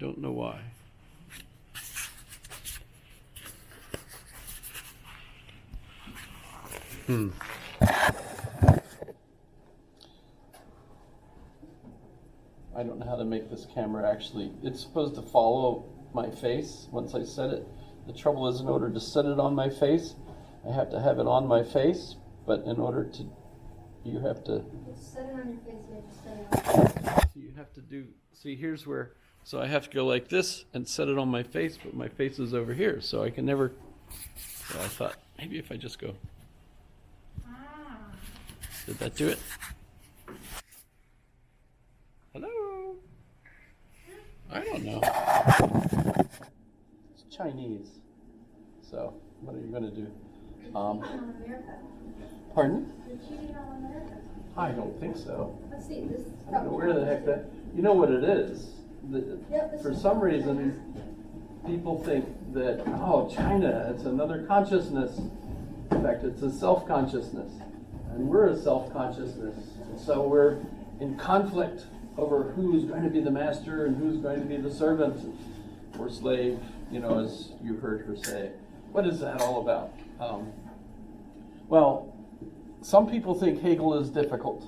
don't know why. I don't know how to make this camera actually. It's supposed to follow my face once I set it. The trouble is, in order to set it on my face, I have to have it on my face, but in order to, you have to. Just set it on your face, you have to set it on. So you have to do, see here's where, so I have to go like this and set it on my face, but my face is over here, so I can never, so I thought, maybe if I just go, did that do it? Hello? I don't know. It's Chinese, so what are you going to do? America. Pardon? You're cheating on America. I don't think so. Let's see, this is I don't know where the heck that, you know what it is? For some reason, people think that, oh, China, it's another consciousness. In fact, it's a self-consciousness. And we're a self-consciousness. And so we're in conflict over who's going to be the master and who's going to be the servant or slave, you know, as you heard her say. What is that all about? Well, some people think Hegel is difficult.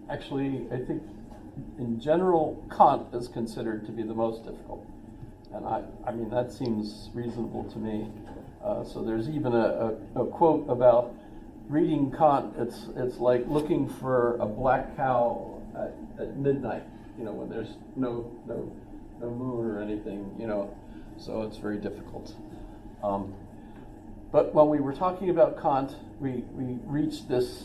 Actually, I think in general, Kant is considered to be the most difficult. And I mean, that seems reasonable to me. So there's even a quote about reading Kant, it's like looking for a black cow at midnight, you know, when there's no moon or anything, you know, so it's very difficult. But when we were talking about Kant, we reached this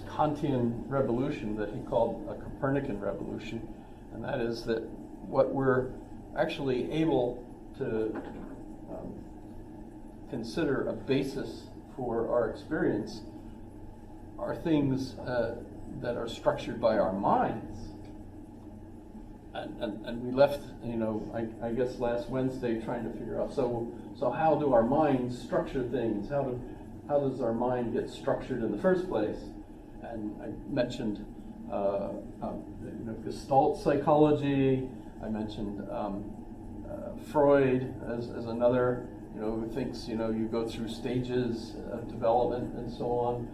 Kantian revolution that he called a Copernican revolution, and that is that what we're actually able to consider a basis for our experience are things that are structured by our minds. And we left, you know, I guess last Wednesday trying to figure out, so how do our minds structure things? How does our mind get structured in the first place? And I mentioned, you know, Gestalt psychology. I mentioned Freud as another, you know, who thinks, you know, you go through stages of development and so on.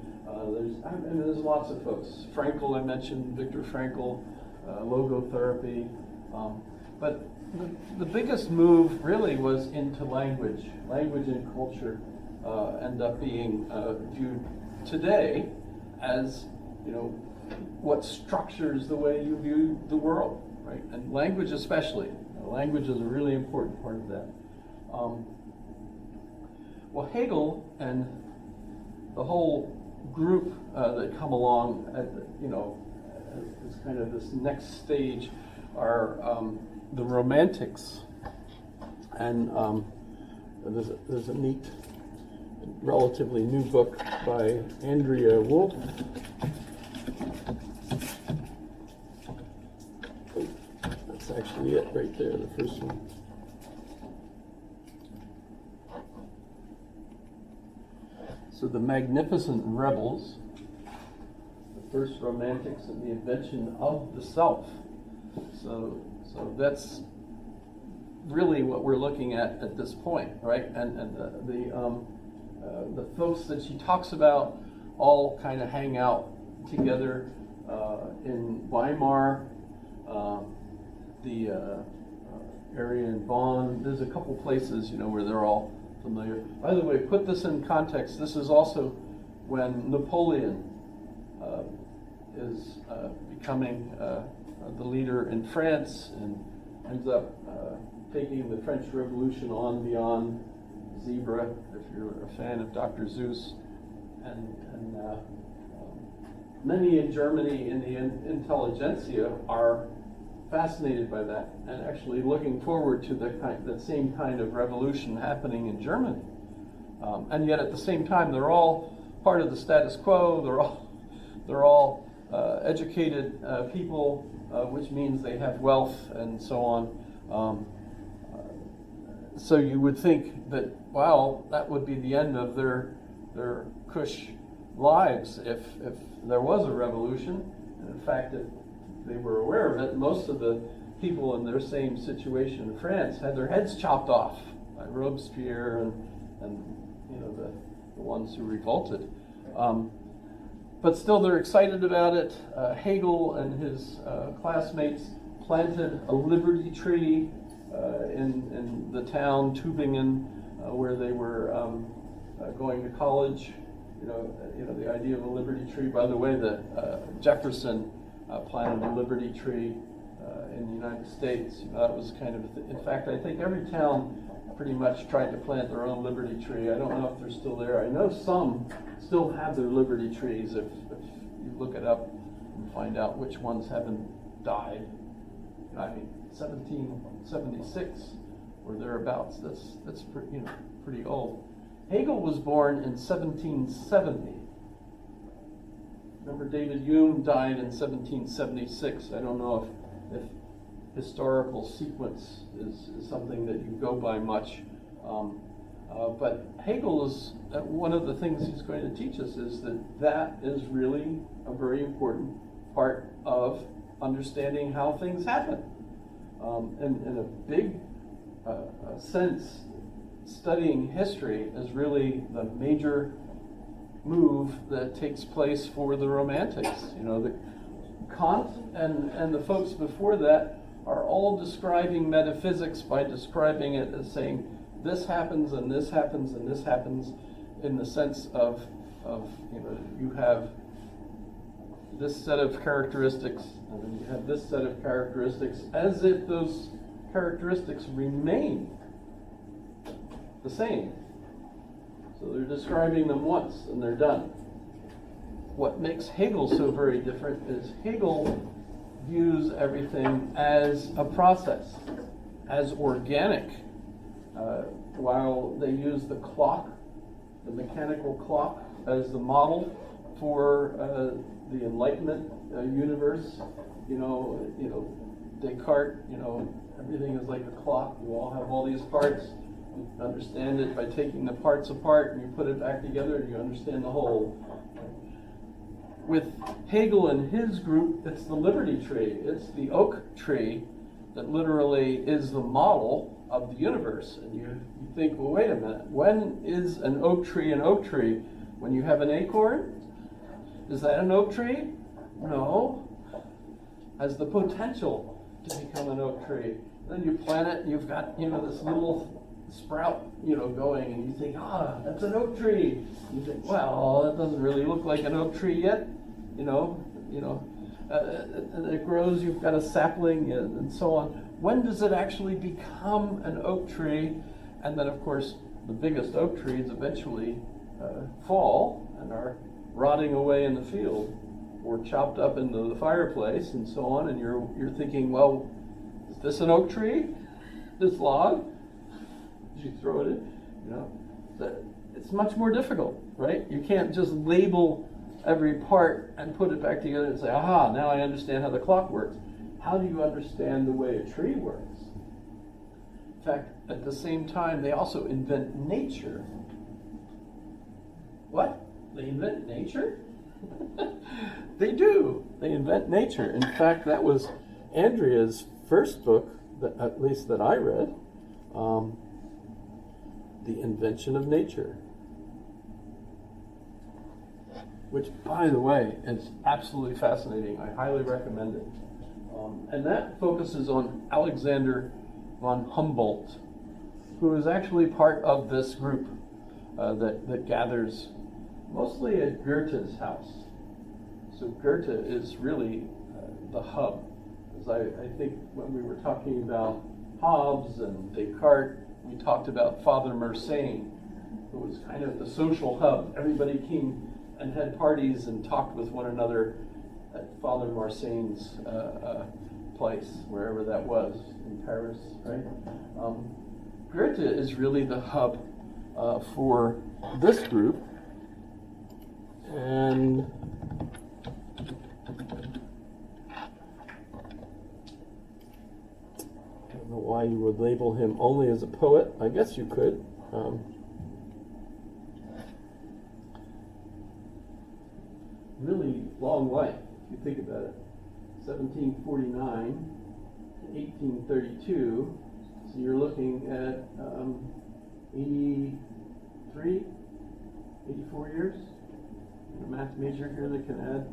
There's lots of folks. Frankl, I mentioned, Viktor Frankl, logotherapy. But the biggest move really was into language. Language and culture end up being viewed today as, you know, what structures the way you view the world, right? And language especially. You know, language is a really important part of that. Well, Hegel and the whole group that come along at the, you know, as kind of this next stage are the Romantics, and there's a neat, relatively new book by Andrea Wolff. That's actually it right there, the first one. So the Magnificent Rebels, the first Romantics and the invention of the self. So that's really what we're looking at this point, right? And the folks that she talks about all kind of hang out together in Weimar, the area in Bonn. There's a couple places, you know, where they're all familiar. By the way, put this in context. This is also when Napoleon is becoming the leader in France and ends up taking the French Revolution on beyond Zebra, if you're a fan of Dr. Seuss. And many in Germany in the intelligentsia are fascinated by that and actually looking forward to that same kind of revolution happening in Germany. And yet at the same time, they're all part of the status quo. They're all educated people, which means they have wealth and so on. So you would think that, wow, that would be the end of their cush lives if there was a revolution. And in fact, if they were aware of it, most of the people in their same situation in France had their heads chopped off by Robespierre and you know, the ones who revolted. But still, they're excited about it. Hegel and his classmates planted a liberty tree in the town Tübingen, where they were going to college. You know, the idea of a liberty tree. By the way, Jefferson planted a liberty tree in the United States. You know, that was kind of, in fact, I think every town pretty much tried to plant their own liberty tree. I don't know if they're still there. I know some still have their liberty trees. If you look it up and find out which ones haven't died. I mean, 1776 or thereabouts. That's pretty old. Hegel was born in 1770. Remember, David Hume died in 1776. I don't know if historical sequence is something that you go by much. But Hegel is, one of the things he's going to teach us is that is really a very important part of understanding how things happen. In a big sense, studying history is really the major move that takes place for the Romantics. You know, the Kant and the folks before that are all describing metaphysics by describing it as saying this happens and this happens and this happens, in the sense of you know, you have this set of characteristics and then you have this set of characteristics, as if those characteristics remain the same. So they're describing them once and they're done. What makes Hegel so very different is Hegel views everything as a process, as organic. While they use the clock, the mechanical clock, as the model for the Enlightenment universe, you know, Descartes, you know, everything is like a clock. You all have all these parts. You understand it by taking the parts apart and you put it back together and you understand the whole. With Hegel and his group, it's the liberty tree. It's the oak tree that literally is the model of the universe. And you think, well, wait a minute. When is an oak tree an oak tree? When you have an acorn? Is that an oak tree? No. Has the potential to become an oak tree. Then you plant it and you've got, you know, this little sprout, you know, going, and you think, that's an oak tree. You think, well, that doesn't really look like an oak tree yet, you know, and it grows, you've got a sapling and so on. When does it actually become an oak tree? And then, of course, the biggest oak trees eventually fall and are rotting away in the field or chopped up into the fireplace and so on, and you're thinking, well, is this an oak tree? This log? You throw it in, you know. It's much more difficult, right? You can't just label every part and put it back together and say, aha, now I understand how the clock works. How do you understand the way a tree works? In fact, at the same time, they also invent nature. What? They invent nature? They do. They invent nature. In fact, that was Andrea's first book, at least that I read, The Invention of Nature, which, by the way, is absolutely fascinating. I highly recommend it. And that focuses on Alexander von Humboldt, who is actually part of this group that gathers mostly at Goethe's house. So Goethe is really the hub. As I think when we were talking about Hobbes and Descartes, we talked about Father Mersenne, who was kind of the social hub. Everybody came and had parties and talked with one another at Father Mersenne's place, wherever that was, in Paris, right? Goethe is really the hub for this group. And I don't know why you would label him only as a poet. I guess you could. Really long life, if you think about it. 1749 1832, so you're looking at 83, 84 years. A math major here that can add.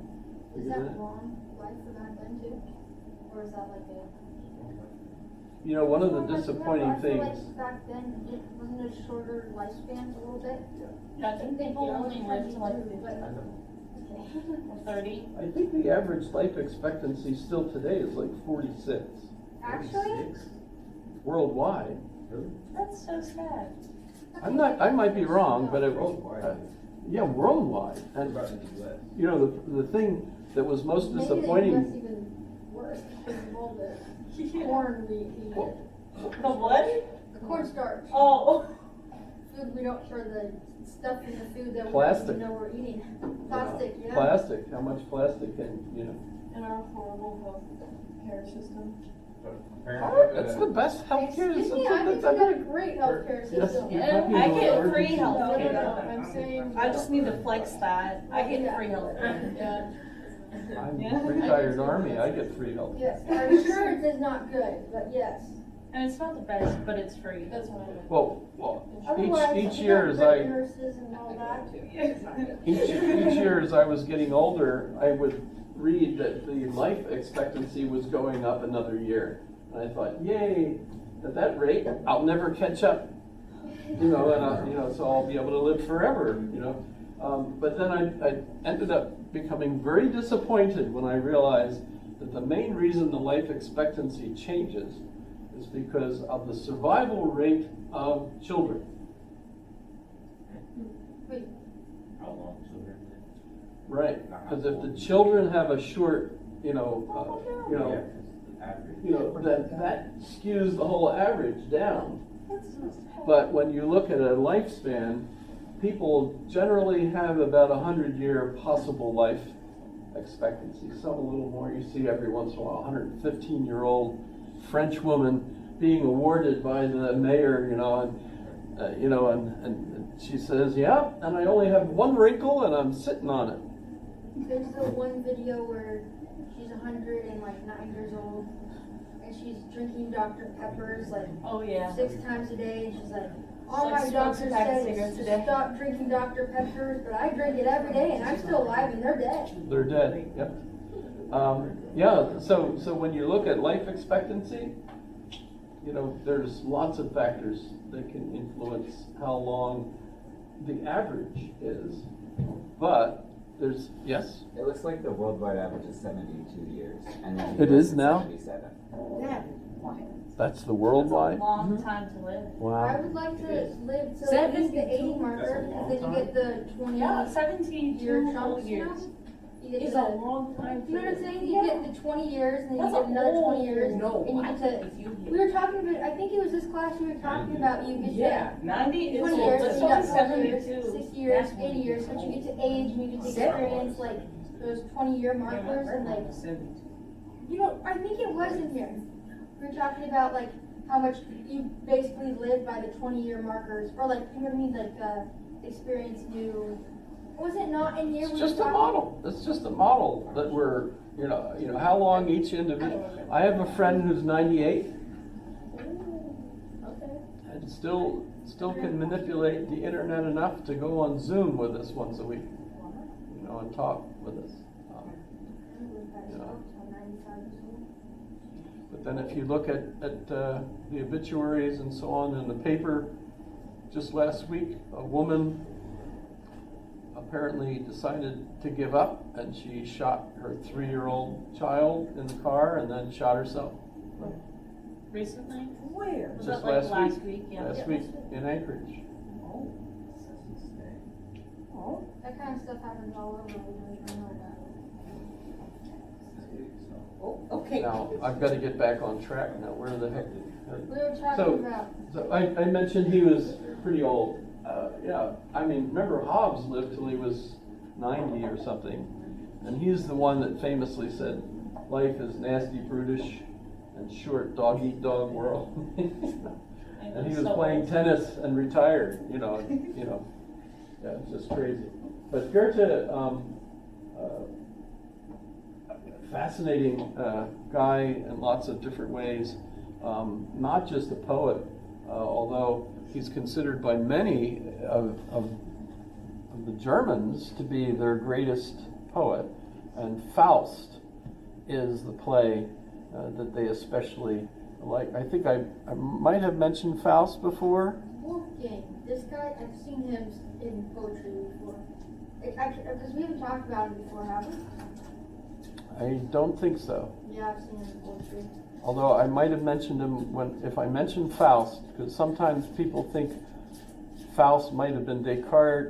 Is figure that long life for back then too? Or is that like a? You know, one of the Well, I disappointing feel things. like back then, it wasn't a shorter lifespan a little bit? I think people only live to like But- 50 or 30. I think the average life expectancy still today is like 46 Actually, worldwide. That's so sad. I might be wrong, but it won't. Yeah, worldwide. And you know, the thing that was most maybe disappointing. the US even worse because of all the corn we eat. The what? The cornstarch. Oh. Food we don't, or the stuff in the food that we don't Plastic. even know we're eating. Plastic, yeah. Plastic. How much plastic can you know? In our horrible health care system. That's the best healthcare Excuse system me, I think we that's got a ever. great healthcare Yes, system. you're Yeah, talking I about get emergency. free health No, care. I'm saying. I just need to flex that. I get free health care. Yeah. I'm Yeah. retired Army. I get free health. Yes, our insurance is not good, but yes. And it's not the best, but it's free. That's what I meant. Well, Otherwise, each we year got as great I nurses and all that. each year as I was getting older, I would read that the life expectancy was going up another year. And I thought, yay, at that rate, I'll never catch up. You know, and so I'll be able to live forever, you know. But then I ended up becoming very disappointed when I realized that the main reason the life expectancy changes is because of the survival rate of children. Wait, Right, because if the children have a short, that skews the whole average down. But when you look at a lifespan, people generally have about 100-year possible life expectancy. Some a little more. You see every once in a while, 115-year-old French woman being awarded by the mayor, and she says, "Yeah, and I only have one wrinkle, and I'm sitting on it." there's the one video where she's 109 years old and she's drinking Dr. Peppers like Oh, yeah. 6 times a day, and she's like, all Like my smokes a doctors pack of said cigarettes is a to day." stop drinking Dr. Peppers, but I drink it every day and I'm still alive and they're dead. They're dead. Yep. So when you look at life expectancy, there's lots of factors that can influence how long the average is. But there's yes. It looks like the worldwide average is 72 years, and then It is now? 77. That's the That's a worldwide. long time to live. I Wow. would like to live till at least the 80 marker, and then you get the 20 Yeah, year 17 chunks, whole years. You get Is the, a long time to you know what I'm live. saying? You get the 20 years, and then That's you get a another 20 whole- years, No, and you I get think to. if you We were talking about. I think it was this class we were talking about. You get Yeah, to 90 is 20 years, old. and you got 40 years, 72. 60 years, That's 80 years, but you get to age and you get to experience like those 20-year markers and like. I think it was in here. We were talking about like how much you basically live by the 20-year markers, or like you know what I mean, like experience new. Was it not in here? It's We were just a talking- model. It's just a model that we're, how long each individual. I have a friend who's 98 Okay. and still can manipulate the internet enough to go on Zoom with us once a week, and talk with us. But then if you look at the obituaries and so on in the paper, just last week, a woman apparently decided to give up, and she shot her 3-year-old child in the car and then shot herself. Recently? Where? Was Just that like last last week. week? Yeah. Last week in Anchorage. Oh, That kind of stuff happens all over. We don't even know about it. oh, okay. Now, I've got to get back on track now. Where the heck? We were So- talking about. So I mentioned he was pretty old. Remember Hobbes lived till he was 90 or something. And he's the one that famously said, life is nasty, brutish, and short, dog-eat-dog world. And he was So playing old. tennis and retired, yeah, it's just crazy. But Goethe fascinating guy in lots of different ways. Not just a poet, although he's considered by many of the Germans to be their greatest poet. And Faust is the play that they especially like. I think I might have mentioned Faust before. Wolfgang, this guy, I've seen him in poetry before. Because we haven't talked about him before, have we? I don't think so. Yeah, I've seen him in poetry. Although I might have mentioned him if I mentioned Faust, because sometimes people think Faust might have been Descartes